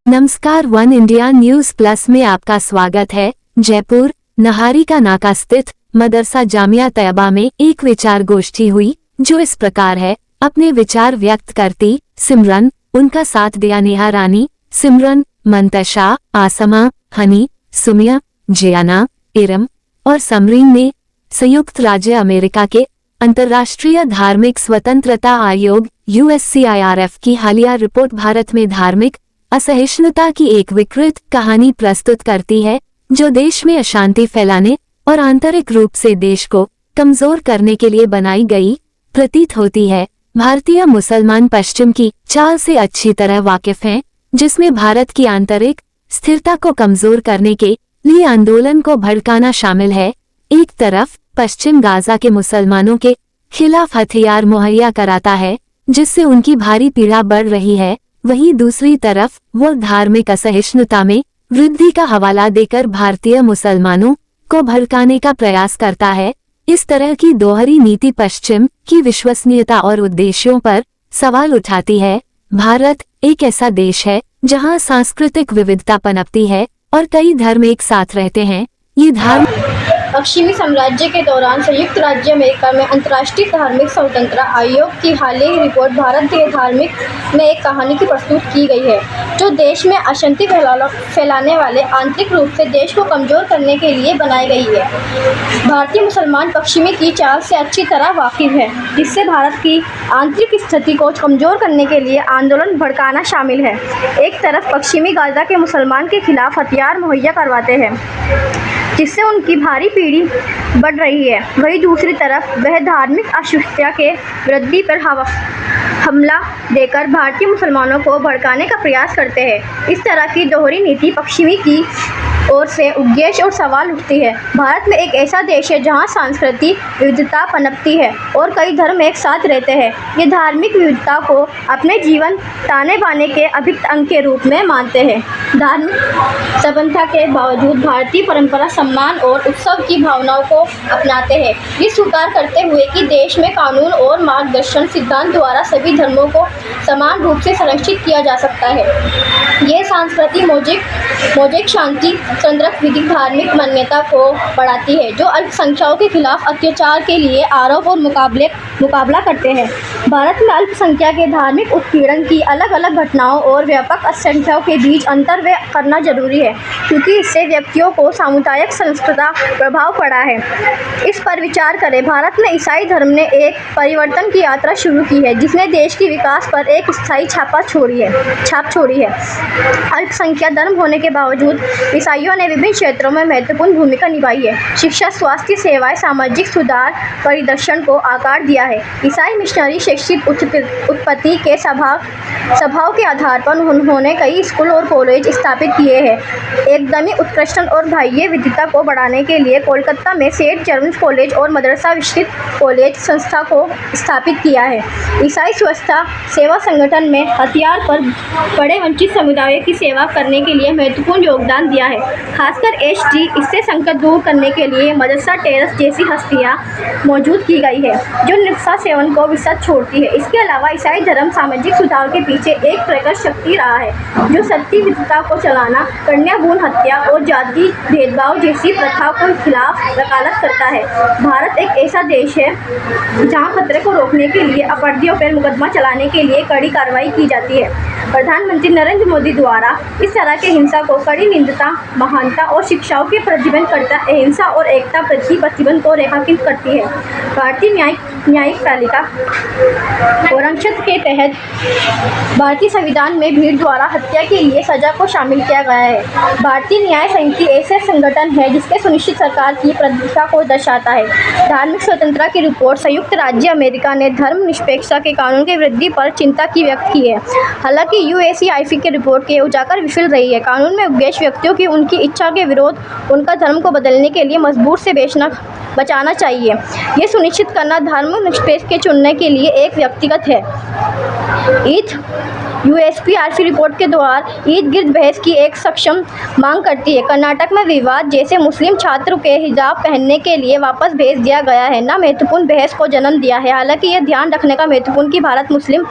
नमस्कार, one India news plus में आपका स्वागत है। जयपुर नहारी का नाका स्थित मदरसा जामिया तैयबा में एक विचार गोष्ठी हुई जो इस प्रकार है। अपने विचार व्यक्त करती सिमरन, उनका साथ दिया नेहा रानी, सिमरन, मंतशा, आसमा, हनी, सुमिया, जियाना, इरम और समरीन ने संयुक्त राज्य अमेरिका के अंतर्राष्ट्रीय धार्मिक स्वतंत्रता आयोग USCIRF की हालिया रिपोर्ट भारत में धार्मिक असहिष्णुता की एक विकृत कहानी प्रस्तुत करती है जो देश में अशांति फैलाने और आंतरिक रूप से देश को कमजोर करने के लिए बनाई गई प्रतीत होती है। भारतीय मुसलमान पश्चिम की चाल से अच्छी तरह वाकिफ हैं, जिसमें भारत की आंतरिक स्थिरता को कमजोर करने के लिए आंदोलन को भड़काना शामिल है। एक तरफ पश्चिम गाजा के मुसलमानों के खिलाफ हथियार मुहैया कराता है जिससे उनकी भारी पीड़ा बढ़ रही है, वहीं दूसरी तरफ वो धार्मिक असहिष्णुता में वृद्धि का हवाला देकर भारतीय मुसलमानों को भड़काने का प्रयास करता है। इस तरह की दोहरी नीति पश्चिम की विश्वसनीयता और उद्देश्यों पर सवाल उठाती है। भारत एक ऐसा देश है जहां सांस्कृतिक विविधता पनपती है और कई धर्म एक साथ रहते हैं। ये धर्म पश्चिमी साम्राज्य के दौरान संयुक्त राज्य अमेरिका में अंतर्राष्ट्रीय धार्मिक स्वतंत्रता आयोग की हालिया रिपोर्ट भारत के धार्मिक में एक कहानी की प्रस्तुत की गई है जो देश में अशांति फैलाने वाले आंतरिक रूप से देश को कमजोर करने के लिए बनाई गई है। भारतीय मुसलमान पश्चिमी की चाल से अच्छी तरह वाकिफ है, जिससे भारत की आंतरिक स्थिति को कमजोर करने के लिए आंदोलन भड़काना शामिल है। एक तरफ पश्चिमी गाजा के मुसलमान के खिलाफ हथियार मुहैया करवाते हैं जिससे उनकी भारी पीड़ी बढ़ रही है, वहीं दूसरी तरफ वह धार्मिक असहिष्णुता के वृद्धि पर हमला देकर भारतीय मुसलमानों को भड़काने का प्रयास करते हैं। इस तरह की दोहरी नीति पश्चिमी की ओर से उद्देश्य और सवाल उठती है। भारत में एक ऐसा देश है जहां सांस्कृतिक विविधता पनपती है और कई धर्म एक साथ रहते हैं। ये धार्मिक विविधता को अपने जीवन ताने बाने के अभिन्न अंग के रूप में मानते हैं। धार्मिक संबद्धता के बावजूद भारतीय परंपरा सम्मान और उत्सव की भावनाओं को अपनाते हैं, ये स्वीकार करते हुए कि देश में कानून और मार्गदर्शन सिद्धांत द्वारा सभी धर्मों को समान रूप से संरक्षित किया जा सकता है। ये सांस्कृतिक मौलिक शांति संरक्षक विधिक धार्मिक मान्यता को बढ़ाती है जो अल्पसंख्यकों के खिलाफ अत्याचार के लिए आरोप और मुकाबला करते हैं। भारत में अल्पसंख्यक के धार्मिक उत्पीड़न की अलग अलग घटनाओं और व्यापक असंख्यकों के बीच अंतर करना जरूरी है, क्योंकि इससे व्यक्तियों को सामुदायिक सांस्कृतिक प्रभाव पड़ा है। इस पर विचार करें। भारत में ईसाई धर्म ने एक परिवर्तन की यात्रा शुरू की है जिसने देश के विकास पर एक स्थायी छाप छोड़ी है। अल्पसंख्यक धर्म होने के बावजूद ईसाइयों ने विभिन्न क्षेत्रों में महत्वपूर्ण भूमिका निभाई है। शिक्षा, स्वास्थ्य सेवाएं, सामाजिक सुधार, परिदर्शन को आकार दिया है। ईसाई मिशनरी शैक्षिक उत्पत्ति के स्वभाव के आधार पर उन्होंने कई स्कूल और कॉलेज स्थापित किए हैं। एकदमी उत्कृष्ट और बाह्य विविधता को बढ़ाने के लिए कोलकाता में सेंट जॉर्ज कॉलेज और मदरसा विस्तृत कॉलेज संस्था को स्थापित किया है। ईसाई स्वच्छता सेवा संगठन में हथियार पर बड़े वंचित समुदायों की सेवा करने के लिए महत्वपूर्ण योगदान दिया है, खासकर HD। इससे संकट दूर करने के लिए मदरसा टेरेस जैसी हस्तियां मौजूद की गई है जो निस्सा सेवन को विसर्जित छोड़ती है। इसके अलावा ईसाई धर्म सामाजिक सुधार के पीछे एक प्रकट शक्ति रहा है जो सत्य विविधता को चलाना, कन्या भ्रूण हत्या और जाति भेदभाव जैसी प्रथाओं के खिलाफ वकालत करता है। भारत एक ऐसा देश है जहां खतरे को रोकने के लिए अपराधियों पर मुकदमा चलाने के लिए कड़ी कार्रवाई की जाती है। प्रधानमंत्री नरेंद्र मोदी द्वारा इस तरह के हिंसा को कड़ी निंदता, महानता और शिक्षाओं के प्रतिबंध करता, अहिंसा और एकता प्रति प्रतिबंध को रेखांकित करती है। भारतीय न्यायिक पालिका और अनुच्छेद के तहत भारतीय संविधान में भीड़ द्वारा हत्या के लिए सजा को शामिल किया गया है। भारतीय न्याय समिति ऐसे संगठन है जिसके सुनिश्चित सरकार की प्रतिष्ठा को दर्शाता है। धार्मिक स्वतंत्रता की रिपोर्ट संयुक्त राज्य अमेरिका ने धर्म निरपेक्षता के कानून की वृद्धि पर चिंता की व्यक्त की है। हालांकि USCIRF की रिपोर्ट के उजागर विफल रही है। कानून में उद्देश्य व्यक्तियों की उनकी इच्छा के विरोध उनका धर्म को बदलने के लिए मजबूर से बचाना चाहिए। ये सुनिश्चित करना धर्म निरपेक्ष के चुनने के लिए एक व्यक्तिगत है। ईद यूएसपीआरसी रिपोर्ट के द्वारा ईद गिर्द बहस की एक सक्षम मांग करती है। कर्नाटक में विवाद जैसे मुस्लिम छात्र के हिजाब पहनने के लिए वापस भेज दिया गया है न महत्वपूर्ण बहस को जन्म दिया है। हालांकि यह ध्यान रखने का महत्वपूर्ण कि भारत मुस्लिम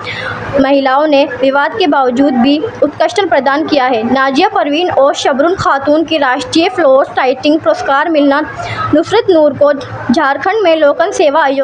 महिलाओं ने विवाद के बावजूद भी उत्कृष्ट प्रदान किया है। नाजिया परवीन और शबरून खातून की राष्ट्रीय फ्लोर फाइटिंग पुरस्कार मिलना, नुसरत नूर को झारखंड में लोकन सेवा आयोग